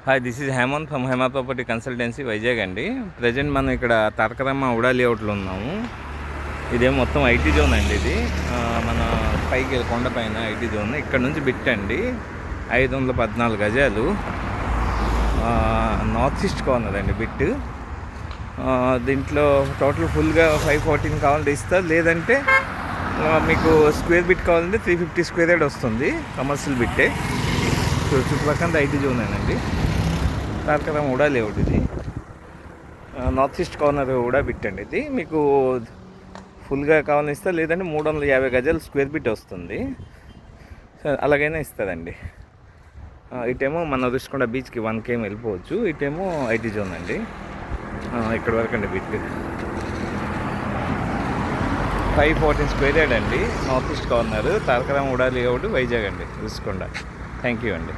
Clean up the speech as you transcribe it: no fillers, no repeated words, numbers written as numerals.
Hi, this is Hemanth from Hema property consultancy Vizag అండి. Present మనం ఇక్కడ తారకరామ ఉడా లేఅవుట్లో ఉన్నాము. ఇదేమో మొత్తం ఐటీ జోన్ అండి. ఇది మన పైకి కొండ పైన ఐటీ జోన్. ఇక్కడ నుంచి బిట్ అండి 514 గజాలు. నార్త్ ఈస్ట్ కార్నర్ అండి బిట్. దీంట్లో టోటల్ ఫుల్గా 514 కావాలంటే ఇస్తారు, లేదంటే మీకు స్క్వేర్ బిట్ కావాలంటే 350 స్క్వేర్ యార్డ్ వస్తుంది. కమర్షియల్ బిట్టే. చుట్టుపక్కల ఐటీ జోన్ అండి. తారకరామ ఉడా లేఅవుట్ ఇది. నార్త్ ఈస్ట్ కార్నర్ కూడా బిట్టండి ఇది. మీకు ఫుల్గా కావాలని ఇస్తారు, లేదంటే 350 గజాలు స్క్వేర్ బిట్ వస్తుంది. అలాగైనా ఇస్తుందండి. ఇటేమో మన రుషికొండ బీచ్కి 1 km వెళ్ళిపోవచ్చు. ఇటేమో ఐటీ జోన్ అండి. ఇక్కడ వరకు అండి బిట్. 514 స్క్వేర్ యార్డ్ అండి. నార్త్ ఈస్ట్ కార్నర్ తారకరామ ఉడా లేఅవుట్ వైజాగ్ అండి, రుషికొండ. థ్యాంక్ యూ అండి.